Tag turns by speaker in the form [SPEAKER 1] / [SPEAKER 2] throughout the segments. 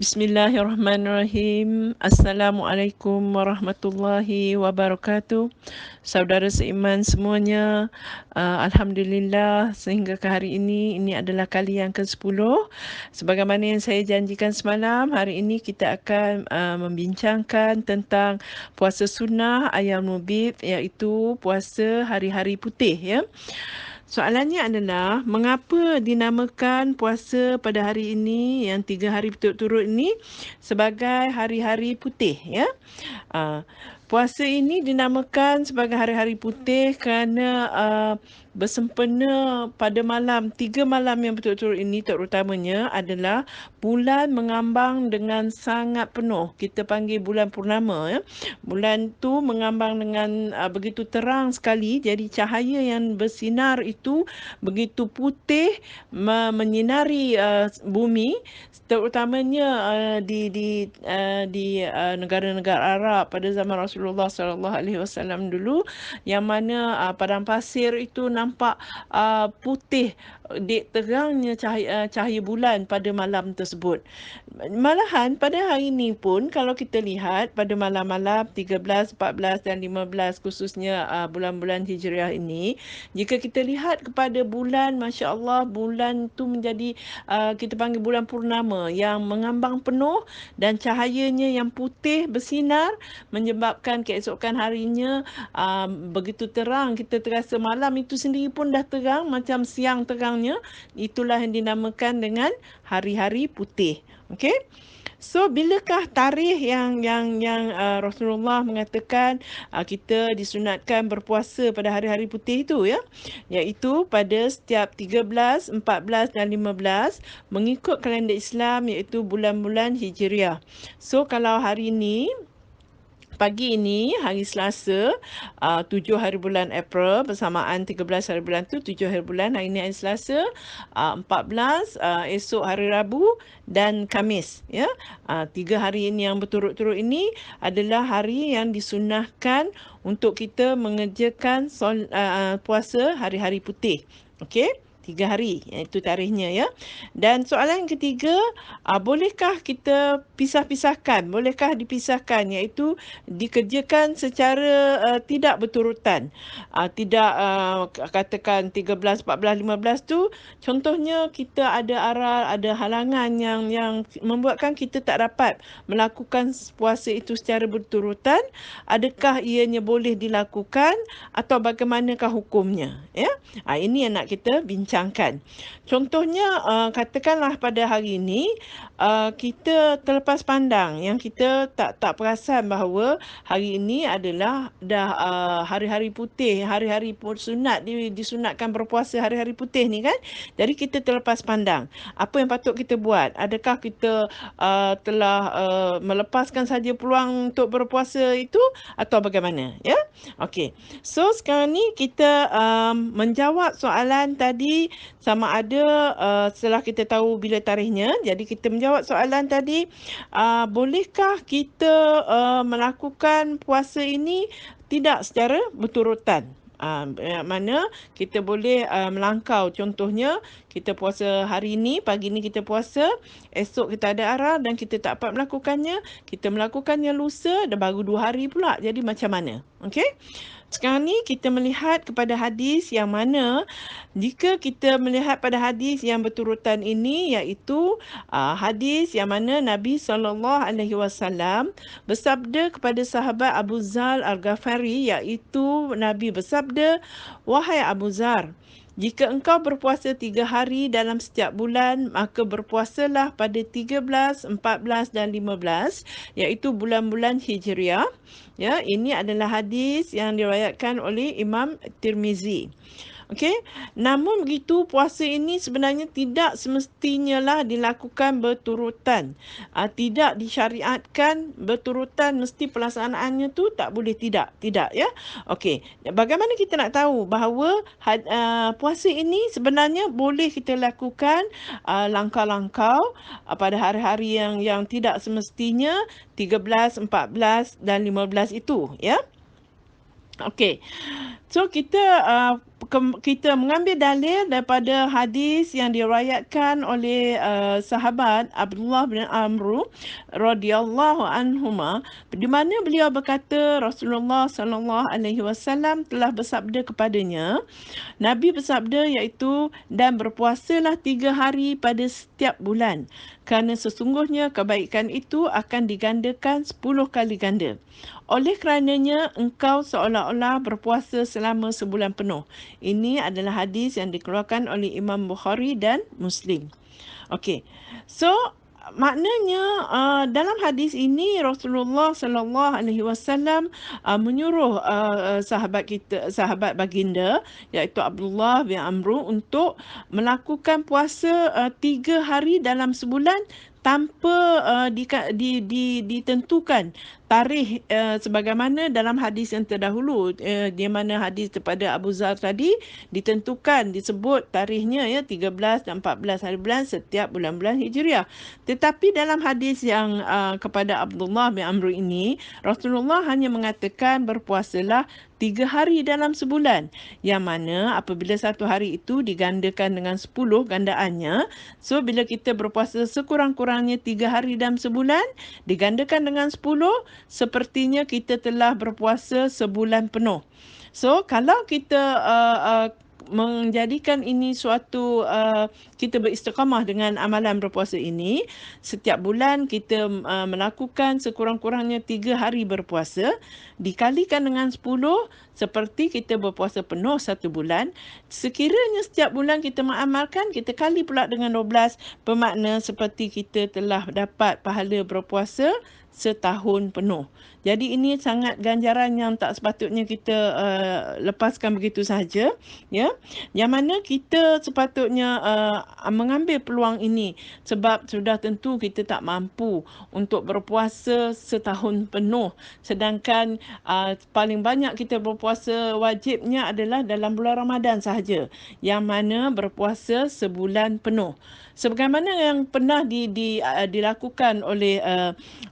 [SPEAKER 1] Bismillahirrahmanirrahim. Assalamualaikum warahmatullahi wabarakatuh. Saudara seiman semuanya, Alhamdulillah sehingga ke hari ini adalah kali yang ke-10. Sebagaimana yang saya janjikan semalam, hari ini kita akan membincangkan tentang puasa sunnah Ayyamul Bid, iaitu puasa hari-hari putih, ya. Soalannya adalah, mengapa dinamakan puasa pada hari ini yang 3 hari berturut-turut ini sebagai hari-hari putih, ya? Puasa ini dinamakan sebagai hari-hari putih kerana bersempena pada malam, 3 malam yang berturut-turut ini terutamanya adalah bulan mengambang dengan sangat penuh. Kita panggil bulan purnama, ya. Bulan tu mengambang dengan begitu terang sekali, jadi cahaya yang bersinar itu begitu putih menyinari bumi, terutamanya di negara-negara Arab pada zaman Rasulullah sallallahu alaihi wasallam dulu, yang mana padang pasir itu nampak putih dek terangnya cahaya bulan pada malam tersebut. Malahan pada hari ini pun kalau kita lihat pada malam-malam 13, 14 dan 15 khususnya bulan-bulan Hijriah ini, jika kita lihat kepada bulan, Masya Allah, bulan tu menjadi kita panggil bulan purnama yang mengambang penuh dan cahayanya yang putih bersinar menyebabkan keesokan harinya begitu terang. Kita terasa malam itu sendiri pun dah terang macam siang terangnya. Itulah yang dinamakan dengan hari-hari putih. Okey? So, bilakah tarikh yang Rasulullah mengatakan kita disunatkan berpuasa pada hari-hari putih itu, ya? Iaitu pada setiap 13, 14 dan 15 mengikut kalender Islam, iaitu bulan-bulan Hijriah. So, kalau hari ini pagi ini, hari Selasa, 7 hari bulan April bersamaan 13 hari bulan tu, 7 hari bulan. Hari ini hari Selasa, 14, esok hari Rabu dan Khamis, ya. 3 hari ini yang berturut-turut ini adalah hari yang disunahkan untuk kita mengerjakan puasa hari-hari putih. Okey? 3 hari, itu tarikhnya, ya. Dan soalan yang ketiga, bolehkah kita pisah-pisahkan? Bolehkah dipisahkan? Iaitu dikerjakan secara tidak berturutan. Tidak katakan 13, 14, 15 tu, contohnya kita ada aral, ada halangan yang membuatkan kita tak dapat melakukan puasa itu secara berturutan. Adakah ianya boleh dilakukan atau bagaimanakah hukumnya, ya? Ini yang nak kita bincangkan. Contohnya, katakanlah pada hari ini kita terlepas pandang, yang kita tak perasan bahawa hari ini adalah dah hari-hari putih, hari-hari sunat, disunatkan berpuasa hari-hari putih ni, kan. Jadi kita terlepas pandang. Apa yang patut kita buat? Adakah kita telah melepaskan saja peluang untuk berpuasa itu atau bagaimana, ya? Okey. So, sekarang ni kita menjawab soalan tadi sama ada setelah kita tahu bila tarikhnya. Jadi kita menjawab soalan tadi, bolehkah kita melakukan puasa ini tidak secara berturutan? Mana kita boleh melangkau. Contohnya, kita puasa hari ini, pagi ni kita puasa, esok kita ada aral dan kita tak dapat melakukannya. Kita melakukannya lusa dan baru 2 hari pula. Jadi macam mana? Okey? Sekarang ni kita melihat kepada hadis yang mana jika kita melihat pada hadis yang berturutan ini, iaitu hadis yang mana Nabi SAW bersabda kepada sahabat Abu Zar Al-Ghafari, iaitu Nabi bersabda, "Wahai Abu Zar, jika engkau berpuasa 3 hari dalam setiap bulan, maka berpuasalah pada 13, 14 dan 15, iaitu bulan-bulan Hijriah." Ya, ini adalah hadis yang diriwayatkan oleh Imam Tirmizi. Okey. Namun begitu, puasa ini sebenarnya tidak semestinya lah dilakukan berturutan. Tidak disyariatkan berturutan, mesti pelaksanaannya tu tak boleh tidak. Tidak, ya. Okey. Bagaimana kita nak tahu bahawa puasa ini sebenarnya boleh kita lakukan langkah-langkah pada hari-hari yang tidak semestinya 13, 14 dan 15 itu, ya. Okey. So, kita kita mengambil dalil daripada hadis yang diriwayatkan oleh sahabat Abdullah bin Amr radhiyallahu anhuma, di mana beliau berkata Rasulullah sallallahu alaihi wasallam telah bersabda kepadanya, Nabi bersabda iaitu, dan berpuasalah 3 hari pada setiap bulan, kerana sesungguhnya kebaikan itu akan digandakan 10 kali ganda. Oleh kerananya engkau seolah-olah berpuasa selama sebulan penuh. Ini adalah hadis yang dikeluarkan oleh Imam Bukhari dan Muslim. Okey. So maknanya dalam hadis ini Rasulullah sallallahu alaihi wasallam menyuruh sahabat baginda iaitu Abdullah bin Amr untuk melakukan puasa 3 hari dalam sebulan tanpa ditentukan tarikh sebagaimana dalam hadis yang terdahulu, di mana hadis daripada Abu Zar tadi ditentukan, disebut tarikhnya 13 dan 14 hari bulan setiap bulan-bulan Hijriah. Tetapi dalam hadis yang kepada Abdullah bin Amr ini, Rasulullah hanya mengatakan berpuasalah 3 hari dalam sebulan, yang mana apabila satu hari itu digandakan dengan 10 gandaannya. So bila kita berpuasa sekurang-kurangnya 3 hari dalam sebulan digandakan dengan 10, sepertinya kita telah berpuasa sebulan penuh. So kalau kita menjadikan ini suatu kita beristiqamah dengan amalan berpuasa ini, setiap bulan kita melakukan sekurang-kurangnya 3 hari berpuasa dikalikan dengan 10, seperti kita berpuasa penuh satu bulan. Sekiranya setiap bulan kita mengamalkan, kita kali pula dengan 12, bermakna seperti kita telah dapat pahala berpuasa setahun penuh. Jadi ini sangat ganjaran yang tak sepatutnya kita lepaskan begitu sahaja, ya. Yang mana kita sepatutnya mengambil peluang ini, sebab sudah tentu kita tak mampu untuk berpuasa setahun penuh. Sedangkan paling banyak kita berpuasa wajibnya adalah dalam bulan Ramadan sahaja, yang mana berpuasa sebulan penuh. Sebagaimana yang pernah dilakukan oleh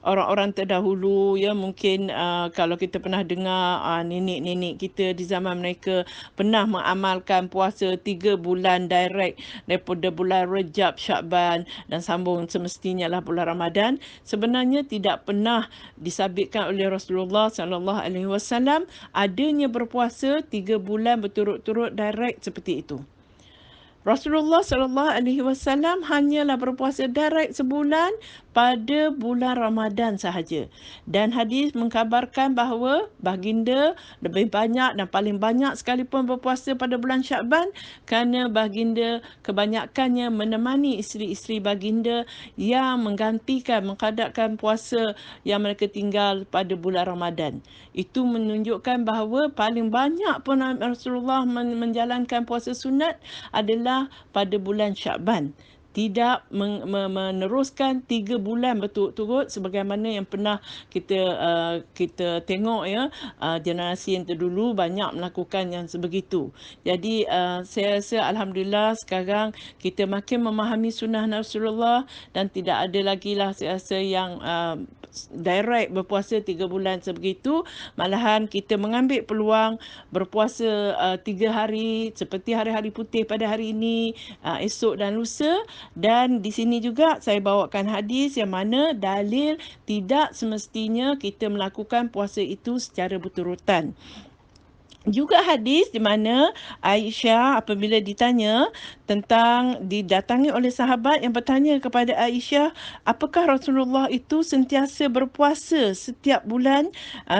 [SPEAKER 1] orang-orang terdahulu, ya, mungkin kalau kita pernah dengar nenek-nenek kita di zaman mereka pernah mengamalkan puasa 3 bulan direct daripada bulan Rejab, Syakban dan sambung semestinya lah bulan Ramadan. Sebenarnya tidak pernah disabitkan oleh Rasulullah sallallahu alaihi wasallam adanya berpuasa 3 bulan berturut-turut direct seperti itu. Rasulullah sallallahu alaihi wasallam hanyalah berpuasa direct sebulan pada bulan Ramadan sahaja. Dan hadis mengkabarkan bahawa baginda lebih banyak dan paling banyak sekalipun berpuasa pada bulan Syakban, kerana baginda kebanyakannya menemani isteri-isteri baginda yang menggantikan, mengqadakan puasa yang mereka tinggal pada bulan Ramadan. Itu menunjukkan bahawa paling banyak pun Rasulullah menjalankan puasa sunat adalah pada bulan Syakban. Tidak meneruskan 3 bulan berturut-turut sebagaimana yang pernah kita tengok, ya, generasi yang terdulu banyak melakukan yang sebegitu. Jadi saya rasa alhamdulillah sekarang kita makin memahami sunnah Rasulullah dan tidak ada lagi lah saya rasa yang direct berpuasa 3 bulan sebegitu. Malahan kita mengambil peluang berpuasa 3 hari seperti hari-hari putih pada hari ini, esok dan lusa. Dan di sini juga saya bawakan hadis yang mana dalil tidak semestinya kita melakukan puasa itu secara berturutan. Juga hadis di mana Aisyah apabila ditanya tentang, didatangi oleh sahabat yang bertanya kepada Aisyah, apakah Rasulullah itu sentiasa berpuasa setiap bulan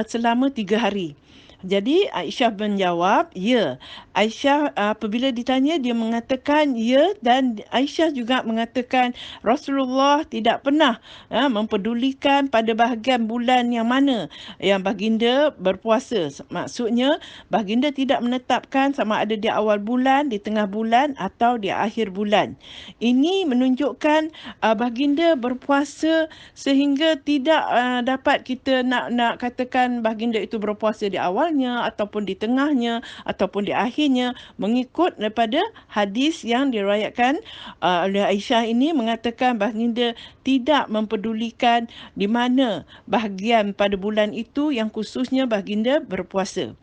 [SPEAKER 1] selama 3 hari? Jadi Aisyah menjawab, ya. Aisyah apabila ditanya dia mengatakan ya, dan Aisyah juga mengatakan Rasulullah tidak pernah mempedulikan pada bahagian bulan yang mana yang baginda berpuasa. Maksudnya baginda tidak menetapkan sama ada di awal bulan, di tengah bulan atau di akhir bulan. Ini menunjukkan baginda berpuasa sehingga tidak dapat kita nak katakan baginda itu berpuasa di awal ataupun di tengahnya ataupun di akhirnya, mengikut daripada hadis yang diriwayatkan oleh Aisyah ini mengatakan baginda tidak mempedulikan di mana bahagian pada bulan itu yang khususnya baginda berpuasa.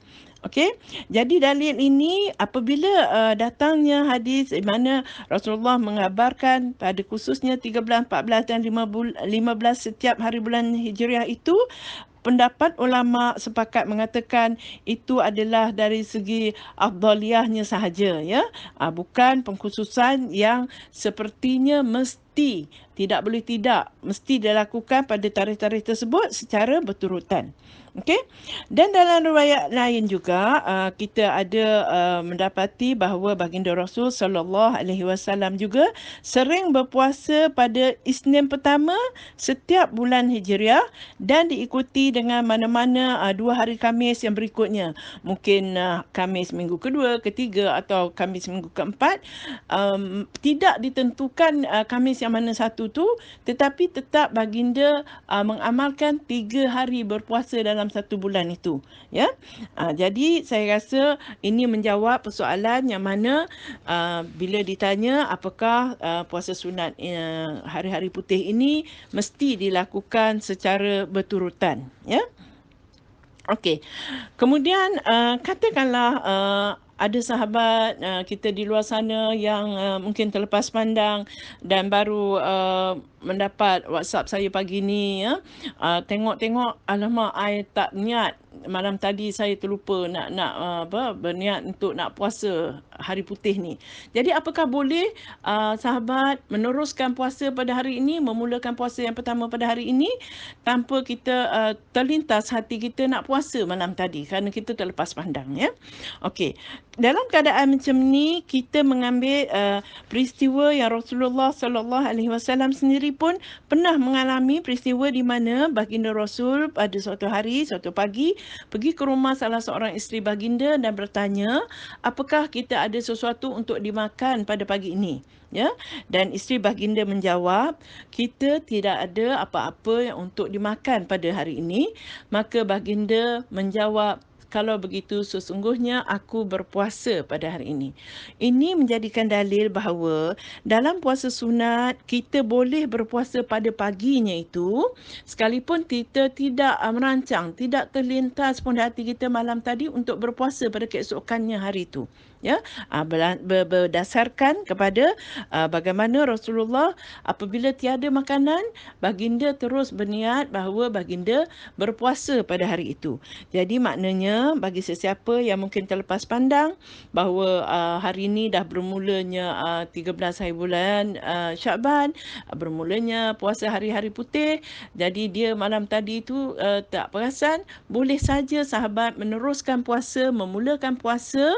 [SPEAKER 1] Okey. Jadi dalil ini apabila datangnya hadis di mana Rasulullah mengabarkan pada khususnya 13, 14 dan 15 setiap hari bulan Hijriah itu, pendapat ulama sepakat mengatakan itu adalah dari segi afdaliyahnya sahaja, ya. Bukan pengkhususan yang sepertinya mesti, tidak boleh tidak, mesti dilakukan pada tarikh-tarikh tersebut secara berturutan. Okey. Dan dalam riwayat lain juga kita ada mendapati bahawa baginda Rasul sallallahu alaihi wasallam juga sering berpuasa pada Isnin pertama setiap bulan Hijriah dan diikuti dengan mana-mana 2 hari Khamis yang berikutnya. Mungkin Khamis minggu kedua, ketiga atau Khamis minggu keempat. Tidak ditentukan Khamis yang mana satu tu, tetapi tetap baginda mengamalkan 3 hari berpuasa dalam satu bulan itu. Ya. Jadi saya rasa ini menjawab persoalan yang mana bila ditanya apakah puasa sunat hari-hari putih ini mesti dilakukan secara berturutan, ya. Okey. Kemudian katakanlah ada sahabat kita di luar sana yang mungkin terlepas pandang dan baru mendapat WhatsApp saya pagi ni, ya. Tengok-tengok, alamak, I tak niat malam tadi, saya terlupa nak berniat untuk nak puasa hari putih ni. Jadi apakah boleh sahabat meneruskan puasa pada hari ini, memulakan puasa yang pertama pada hari ini tanpa kita terlintas hati kita nak puasa malam tadi kerana kita terlepas pandang, ya. Okey. Dalam keadaan macam ni, kita mengambil peristiwa yang Rasulullah sallallahu alaihi wasallam sendiri pun pernah mengalami peristiwa di mana baginda Rasul pada suatu hari, suatu pagi, pergi ke rumah salah seorang isteri baginda dan bertanya, apakah kita ada sesuatu untuk dimakan pada pagi ini? Ya, dan isteri baginda menjawab, kita tidak ada apa-apa yang untuk dimakan pada hari ini. Maka baginda menjawab, kalau begitu sesungguhnya aku berpuasa pada hari ini. Ini menjadikan dalil bahawa dalam puasa sunat kita boleh berpuasa pada paginya itu sekalipun kita tidak merancang, tidak terlintas pun di hati kita malam tadi untuk berpuasa pada keesokannya hari itu. Ya, berdasarkan kepada bagaimana Rasulullah apabila tiada makanan, baginda terus berniat bahawa baginda berpuasa pada hari itu. Jadi maknanya bagi sesiapa yang mungkin terlepas pandang bahawa hari ini dah bermulanya 13 hari bulan Syakban, bermulanya puasa hari-hari putih, jadi dia malam tadi tu tak perasan, boleh saja sahabat meneruskan puasa, memulakan puasa,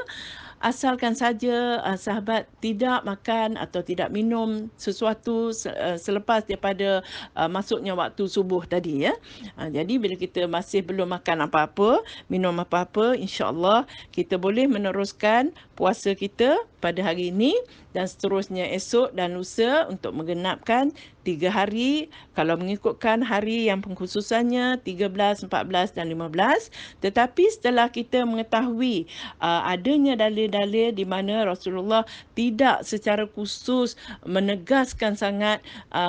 [SPEAKER 1] asalkan saja sahabat tidak makan atau tidak minum sesuatu selepas daripada masuknya waktu subuh tadi, ya. Jadi bila kita masih belum makan apa-apa, minum apa-apa, insya-Allah kita boleh meneruskan puasa kita pada hari ini dan seterusnya esok dan lusa untuk menggenapkan 3 hari kalau mengikutkan hari yang pengkhususannya 13, 14 dan 15. Tetapi setelah kita mengetahui adanya dalil-dalil di mana Rasulullah tidak secara khusus menegaskan sangat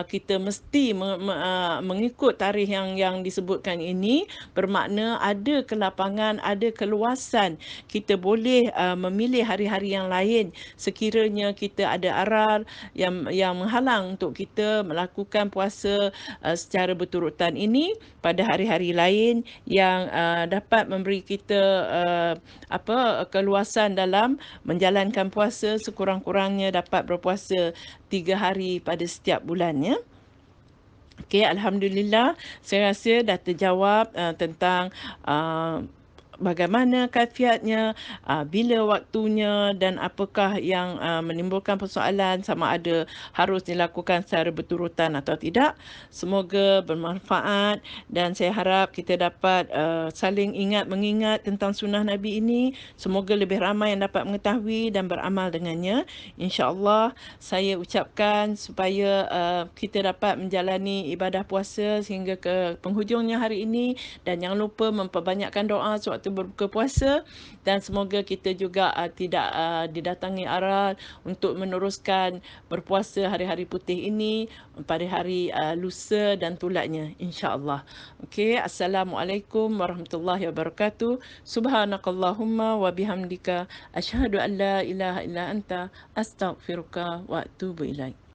[SPEAKER 1] kita mesti mengikut tarikh yang disebutkan ini, bermakna ada kelapangan, ada keluasan kita boleh memilih hari-hari yang lain sekiranya kita ada aral yang menghalang untuk kita melakukan puasa secara berturutan ini pada hari-hari lain yang dapat memberi kita keluasan dalam menjalankan puasa, sekurang-kurangnya dapat berpuasa 3 hari pada setiap bulannya. Okey, alhamdulillah saya rasa dah terjawab tentang bagaimana kaifiatnya, bila waktunya dan apakah yang menimbulkan persoalan sama ada harus dilakukan secara berturutan atau tidak. Semoga bermanfaat dan saya harap kita dapat saling ingat mengingat tentang sunnah Nabi ini. Semoga lebih ramai yang dapat mengetahui dan beramal dengannya. InsyaAllah saya ucapkan supaya kita dapat menjalani ibadah puasa sehingga ke penghujungnya hari ini dan jangan lupa memperbanyakkan doa sewaktu kita berbuka puasa, dan semoga kita juga tidak didatangi aral untuk meneruskan berpuasa hari-hari putih ini pada hari lusa dan tulatnya, insya-Allah. Okey, Assalamualaikum warahmatullahi wabarakatuh. Subhanakallahumma wa bihamdika asyhadu an la ilaha illa anta astaghfiruka wa atubu ilaik.